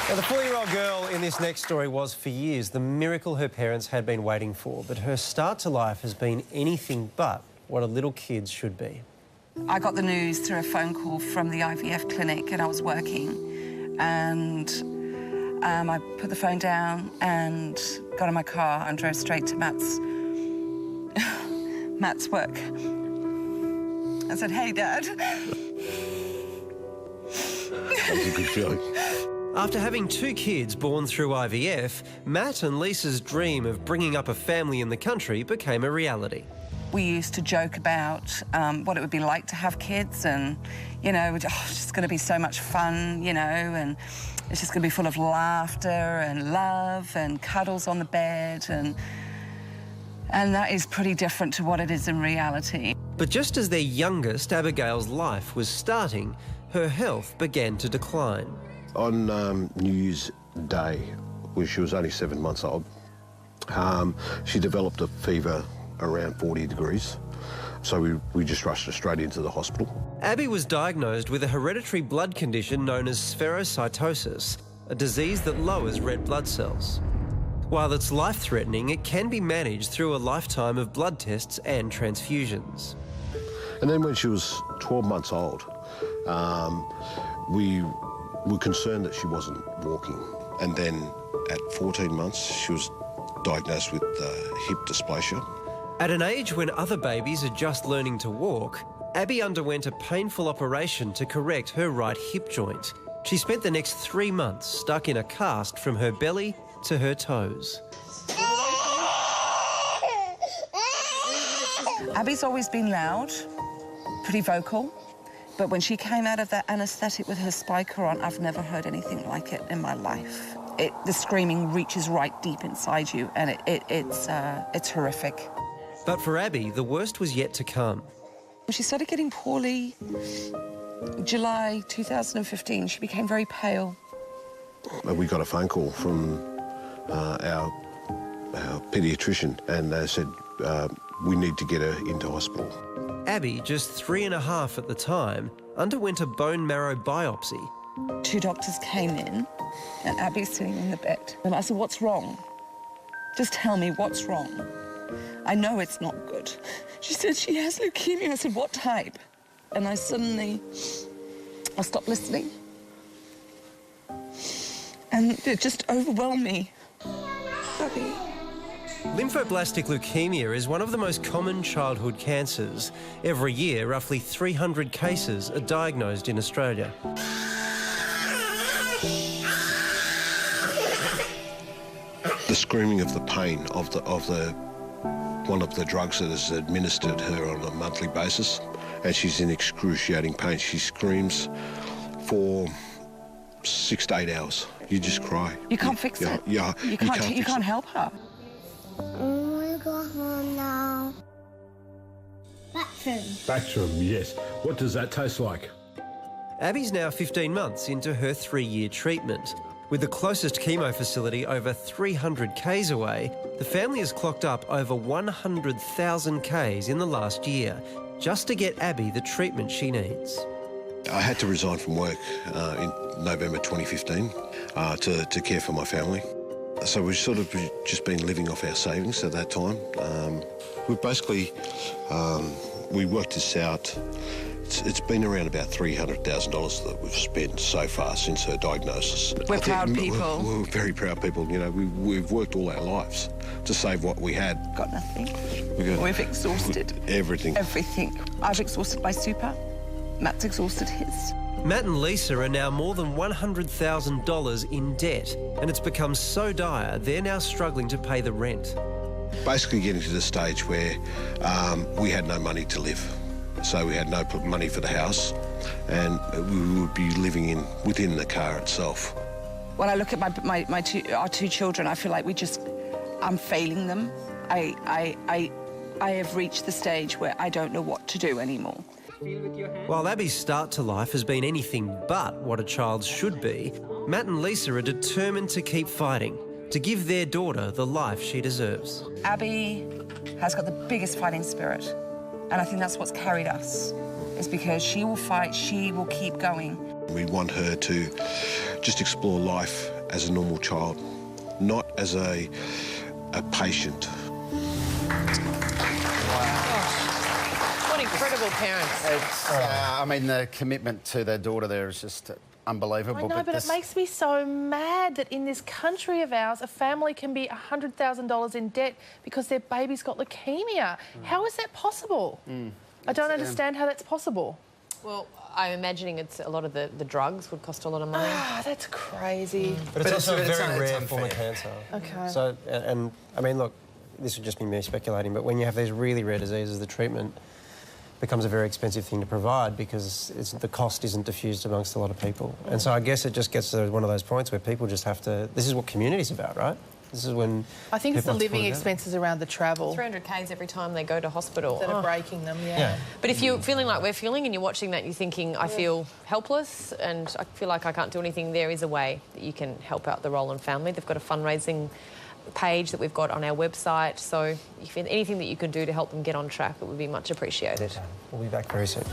Now, the 4-year-old girl in this next story was, for years, the miracle her parents had been waiting for. But her start to life has been anything but what a little kid should be. I got the news through a phone call from the IVF clinic, and I was working. And I put the phone down and got in my car and drove straight to Matt's work. I said, "Hey, Dad." That was a good feeling. After having 2 kids born through IVF, Matt and Lisa's dream of bringing up a family in the country became a reality. We used to joke about what it would be like to have kids, and, you know, it's just going to be so much fun, you know, and it's just going to be full of laughter and love and cuddles on the bed, and that is pretty different to what it is in reality. But just as their youngest, Abigail's, life was starting, her health began to decline. On New Year's Day, when she was only 7 months old, she developed a fever around 40 degrees. So we just rushed her straight into the hospital. Abby was diagnosed with a hereditary blood condition known as spherocytosis, a disease that lowers red blood cells. While it's life-threatening, it can be managed through a lifetime of blood tests and transfusions. And then when she was 12 months old, we were concerned that she wasn't walking. And then at 14 months, she was diagnosed with hip dysplasia. At an age when other babies are just learning to walk, Abby underwent a painful operation to correct her right hip joint. She spent the next 3 months stuck in a cast from her belly to her toes. Abby's always been loud, pretty vocal, but when she came out of that anaesthetic with her spiker on, I've never heard anything like it in my life. The screaming reaches right deep inside you, and it's horrific. But for Abby, the worst was yet to come. She started getting poorly. July 2015, she became very pale. We got a phone call from our paediatrician, and they said, we need to get her into hospital. Abby, just 3.5 at the time, underwent a bone marrow biopsy. 2 doctors came in, and Abby's sitting in the bed. And I said, "What's wrong? Just tell me what's wrong. I know it's not good." She said, "She has leukemia." I said, "What type?" And I stopped listening. And it just overwhelmed me. Abby. Lymphoblastic leukemia is one of the most common childhood cancers. Every year, roughly 300 cases are diagnosed in Australia. The screaming of the pain of one of the drugs that is administered her on a monthly basis, and she's in excruciating pain. She screams for 6 to 8 hours. You just cry. You can't fix it. Yeah, you can't help her. I want to go home now. Bathroom. Bathroom, yes. What does that taste like? Abby's now 15 months into her 3-year treatment. With the closest chemo facility over 300 k's away, the family has clocked up over 100,000 k's in the last year just to get Abby the treatment she needs. I had to resign from work in November 2015 to care for my family. So we've sort of just been living off our savings at that time. We've basically, we worked this out. It's been around about $300,000 that we've spent so far since her diagnosis. We're proud people. We're very proud people. You know, we've worked all our lives to save what we had. Got nothing. We've exhausted. Everything. Everything. I've exhausted my super. Matt's exhausted his. Matt and Lisa are now more than $100,000 in debt, and it's become so dire they're now struggling to pay the rent. Basically getting to the stage where we had no money to live. So we had no money for the house, and we would be living within the car itself. When I look at our 2 children, I feel like I'm failing them. I have reached the stage where I don't know what to do anymore. While Abby's start to life has been anything but what a child should be, Matt and Lisa are determined to keep fighting, to give their daughter the life she deserves. Abby has got the biggest fighting spirit, and I think that's what's carried us, is because she will fight, she will keep going. We want her to just explore life as a normal child, not as a patient. What incredible parents. It's, I mean, the commitment to their daughter there is just unbelievable. I know, but it makes me so mad that in this country of ours, a family can be $100,000 in debt because their baby's got leukemia. How is that possible? I don't understand how that's possible. Well, I'm imagining it's a lot of the drugs would cost a lot of money. Ah, that's crazy. But it's also a very rare it's form of unfair. cancer. Okay. So, and I mean, look, this would just be me speculating, but when you have these really rare diseases, the treatment becomes a very expensive thing to provide because the cost isn't diffused amongst a lot of people. And so I guess it just gets to one of those points where people just have to... This is what community's about, right? This is when... I think it's the people have to living put it out. expenses around the travel 300Ks every time they go to hospital. that are breaking them, yeah. But if you're feeling like we're feeling and you're watching that, you're thinking, I feel helpless and I feel like I can't do anything, there is a way that you can help out the Rowland family. They've got a fundraising page that we've got on our website, so if anything that you can do to help them get on track, it would be much appreciated. We'll be back very soon.